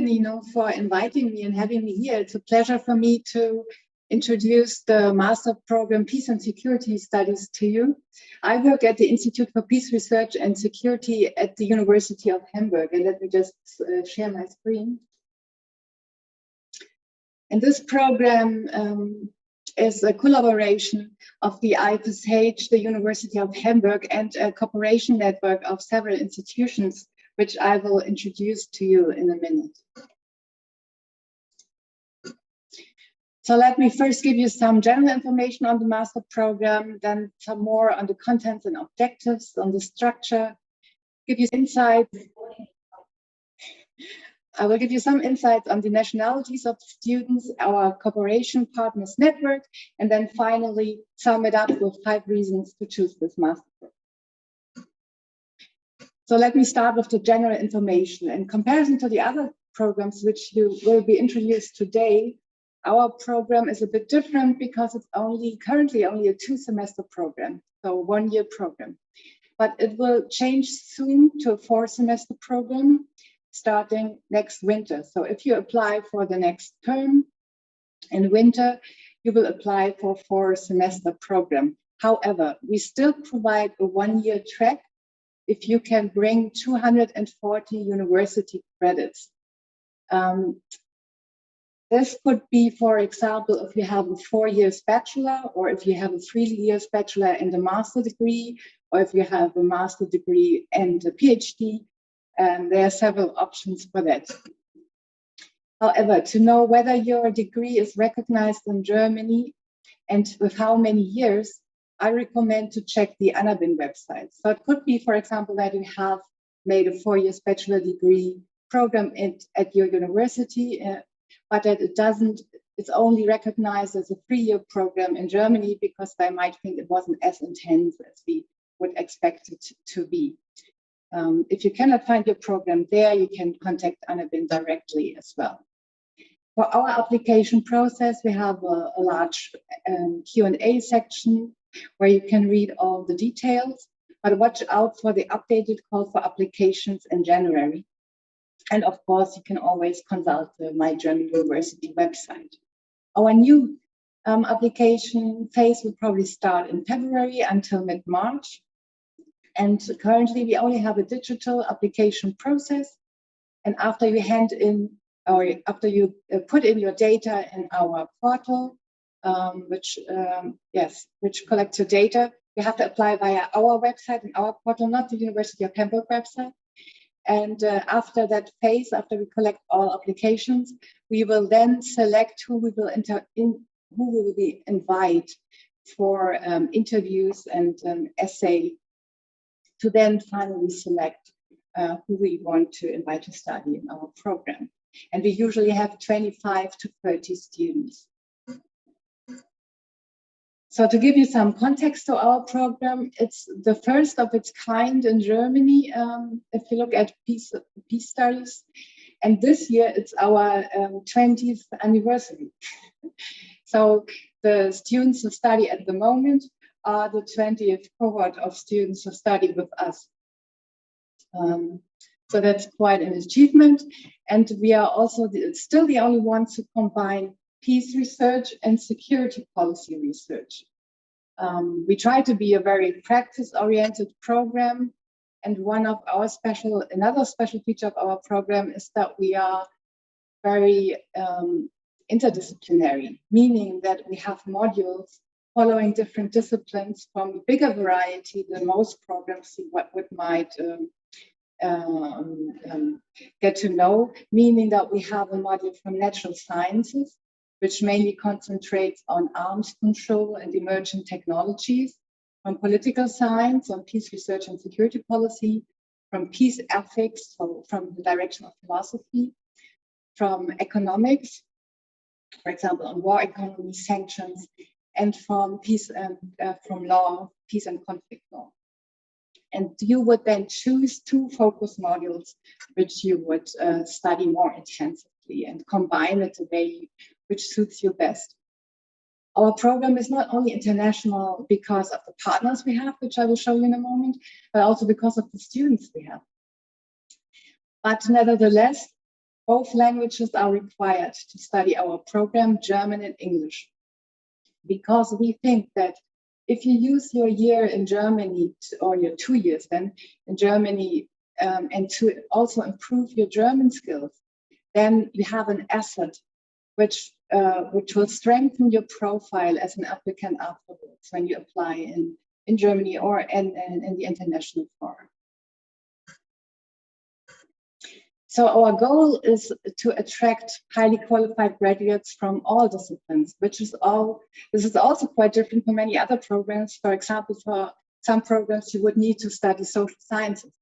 Nino, for inviting me and having me here. It's a pleasure for me to introduce the Master Program Peace and Security Studies to you. I work at the Institute for Peace Research and Security at the University of Hamburg. And let me just share my screen. And this program is a collaboration of the IFSH, the University of Hamburg, and a cooperation network of several institutions, which I will introduce to you in a minute. So let me first give you some general information on the master program, then some more on the contents and objectives, on the structure, give you insights. I will give you some insights on the nationalities of students, our cooperation partners network, and then finally sum it up with 5 reasons to choose this master program. So let me start with the general information. In comparison to the other programs which you will be introduced today, our program is a bit different because it's currently only a 2-semester program, so a 1-year program. But it will change soon to a 4-semester program starting next winter. So if you apply for the next term in winter, you will apply for a 4-semester program. However, we still provide a 1-year track if you can bring 240 university credits. This could be, for example, if you have a 4-year bachelor, or if you have a 3-year bachelor and a master degree, or if you have a master degree and a PhD. There are several options for that. However, to know whether your degree is recognized in Germany and with how many years, I recommend to check the ANABIN website. So it could be, for example, that you have made a 4-year bachelor degree program at your university, but that it's only recognized as a 3-year program in Germany because they might think it wasn't as intense as we would expect it to be. If you cannot find your program there, you can contact ANABIN directly as well. For our application process, we have a large Q&A section where you can read all the details, but watch out for the updated call for applications in January. And of course, you can always consult the My German University website. Our new application phase will probably start in February until mid-March. And currently, we only have a digital application process. And after you hand in, or after you put in your data in our portal, which collects your data, you have to apply via our website and our portal, not the University of Hamburg website. And after that phase, after we collect all applications, we will then select who we will invite for interviews and essay, to then finally select who we want to invite to study in our program. And we usually have 25 to 30 students. So to give you some context to our program, it's the first of its kind in Germany, if you look at peace studies. And this year, it's our 20th anniversary. So the students who study at the moment are the 20th cohort of students who study with us. So that's quite an achievement. And we are also still the only ones who combine peace research and security policy research. We try to be a very practice-oriented program. And another special feature of our program is that we are very interdisciplinary, meaning that we have modules following different disciplines from a bigger variety than most programs might get to know, meaning that we have a module from natural sciences, which mainly concentrates on arms control and emerging technologies, from political science, on peace research and security policy, from peace ethics, so from the direction of philosophy, from economics, for example, on war economy, sanctions, and from peace and from law, peace and conflict law. And you would then choose 2 focus modules which you would study more intensively and combine it the way which suits you best. Our program is not only international because of the partners we have, which I will show you in a moment, but also because of the students we have. But nevertheless, both languages are required to study our program, German and English, because we think that if you use your year in Germany, or your 2 years then in Germany, and to also improve your German skills, then you have an asset which will strengthen your profile as an applicant afterwards when you apply in Germany or in the international forum. So our goal is to attract highly qualified graduates from all disciplines, this is also quite different from many other programs. For example, for some programs, you would need to study social sciences,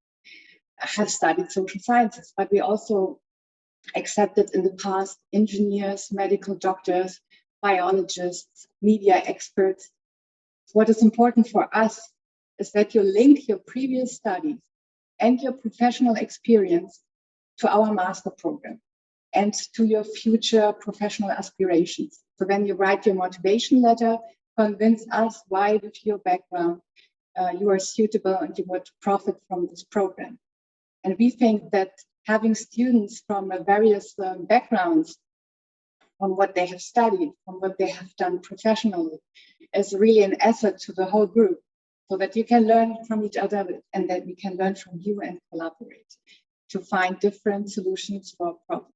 have studied social sciences, but we also accepted in the past engineers, medical doctors, biologists, media experts. What is important for us is that you link your previous studies and your professional experience to our master program and to your future professional aspirations. So when you write your motivation letter, convince us why with your background you are suitable and you would profit from this program. And we think that having students from various backgrounds, from what they have studied, from what they have done professionally, is really an asset to the whole group, so that you can learn from each other and that we can learn from you and collaborate to find different solutions for problems.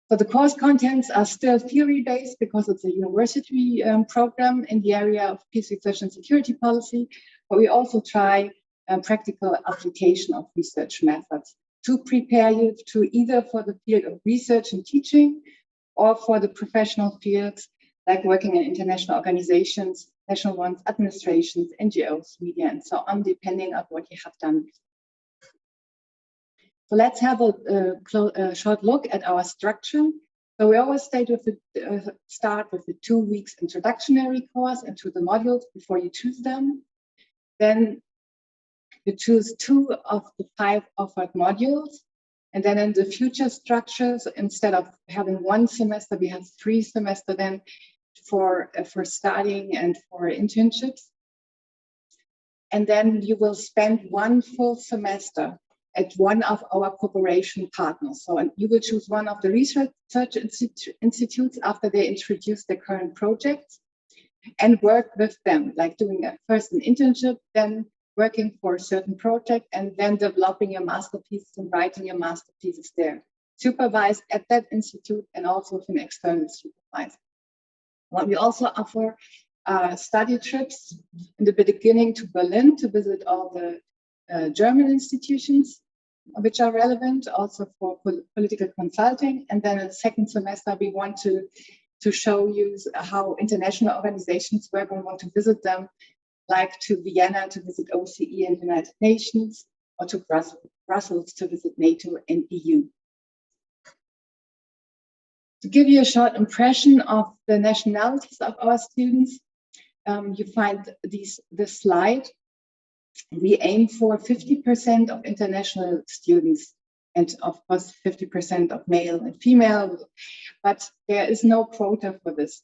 So the course contents are still theory-based because it's a university program in the area of peace, research, and security policy, but we also try practical application of research methods to prepare you to either for the field of research and teaching or for the professional fields like working in international organizations, national ones, administrations, NGOs, media, and so on, depending on what you have done. So let's have a short look at our structure. So we always start with the 2 weeks introductory course into the modules before you choose them. Then you choose 2 of the 5 offered modules. And then in the future structures, instead of having 1 semester, we have 3 semesters then for studying and for internships. And then you will spend 1 full semester at one of our cooperation partners. So you will choose one of the research institutes after they introduce their current projects and work with them, like doing first an internship, then working for a certain project, and then developing your masterpieces and writing your masterpieces there, supervised at that institute and also with an external supervisor. What we also offer study trips in the beginning to Berlin to visit all the German institutions which are relevant also for political consulting. And then in the second semester, we want to show you how international organizations work and want to visit them, like to Vienna to visit OCE and United Nations, or to Brussels to visit NATO and EU. To give you a short impression of the nationalities of our students, you find this slide. We aim for 50% of international students and of course 50% of male and female, but there is no quota for this.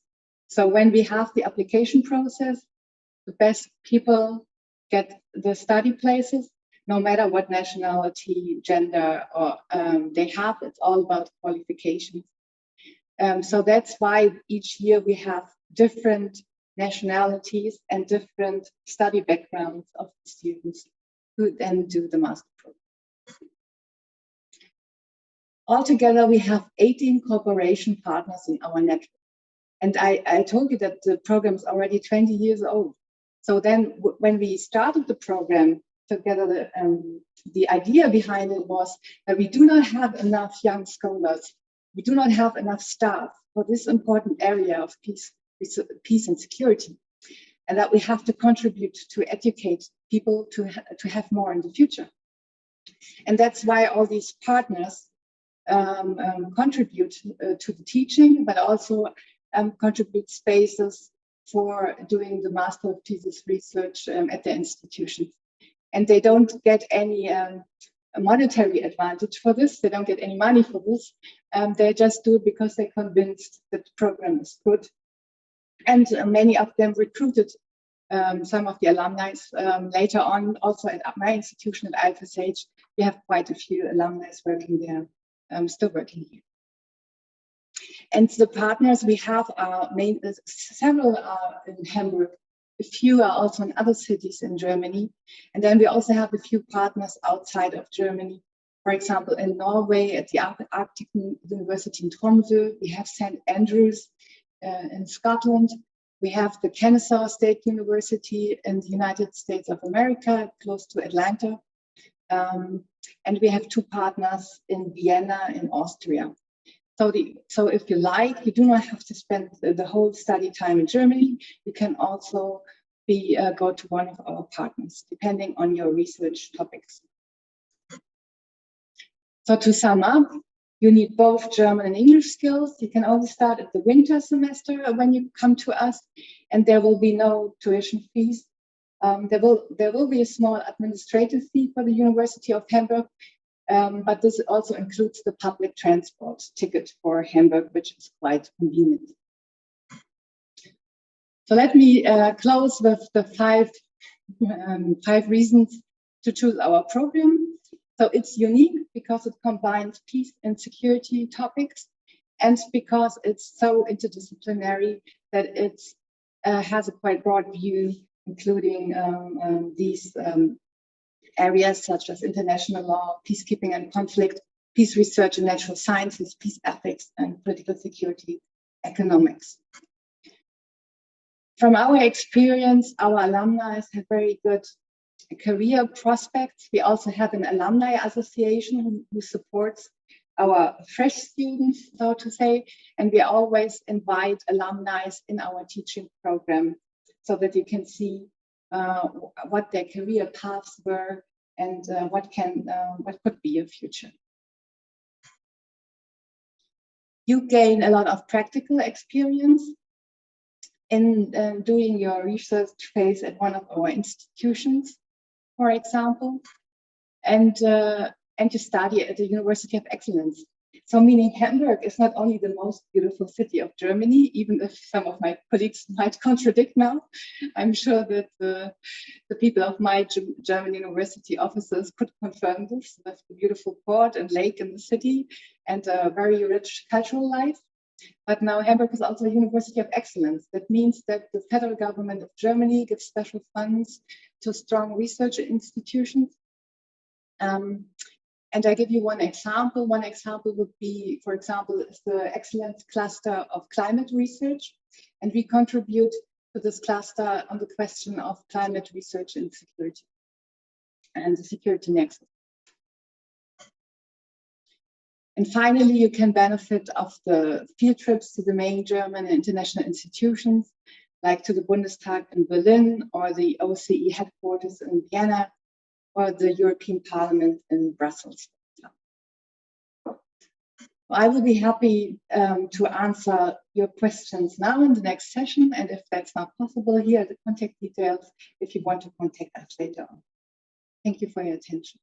So when we have the application process, the best people get the study places, no matter what nationality, gender, or they have. It's all about qualifications. So that's why each year we have different nationalities and different study backgrounds of the students who then do the master program. Altogether, we have 18 cooperation partners in our network. And I told you that the program is already 20 years old. So then when we started the program together, the idea behind it was that we do not have enough young scholars. We do not have enough staff for this important area of peace and security, and that we have to contribute to educate people to have more in the future. And that's why all these partners contribute to the teaching, but also contribute spaces for doing the Master of Thesis research at the institutions. And they don't get any monetary advantage for this. They don't get any money for this. They just do it because they're convinced that the program is good. And many of them recruited some of the alumni later on, also at my institution at atUniversität, we have quite a few alumni working there, still working here. And the partners we have are several are in Hamburg, a few are also in other cities in Germany. And then we also have a few partners outside of Germany. For example, in Norway at the Arctic University in Tromsø, we have St. Andrews in Scotland. We have the Kennesaw State University in the United States of America, close to Atlanta. And we have two partners in Vienna in Austria. So if you like, you do not have to spend the whole study time in Germany. You can also go to one of our partners, depending on your research topics. So to sum up, you need both German and English skills. You can only start at the winter semester when you come to us, and there will be no tuition fees. There will be a small administrative fee for the University of Hamburg, but this also includes the public transport ticket for Hamburg, which is quite convenient. So let me close with the five reasons to choose our program. So it's unique because it combines peace and security topics, and because it's so interdisciplinary that it has a quite broad view, including these areas such as international law, peacekeeping and conflict, peace research and natural sciences, peace ethics, and political security economics. From our experience, our alumni have very good career prospects. We also have an alumni association who supports our fresh students, so to say, and we always invite alumni in our teaching program so that you can see what their career paths were and what could be a future. You gain a lot of practical experience in doing your research phase at one of our institutions, for example, and you study at the University of Excellence. So meaning Hamburg is not only the most beautiful city of Germany, even if some of my colleagues might contradict now. I'm sure that the people of my German university offices could confirm this, with the beautiful port and lake in the city and a very rich cultural life. But now Hamburg is also a University of Excellence. That means that the federal government of Germany gives special funds to strong research institutions. And I give you one example. One example would be, for example, is the Excellence Cluster of Climate Research. And we contribute to this cluster on the question of climate research and security and the security nexus. And finally, you can benefit of the field trips to the main German and international institutions, like to the Bundestag in Berlin or the OSCE headquarters in Vienna, or the European Parliament in Brussels. I will be happy to answer your questions now in the next session, and if that's not possible, here are the contact details if you want to contact us later on. Thank you for your attention.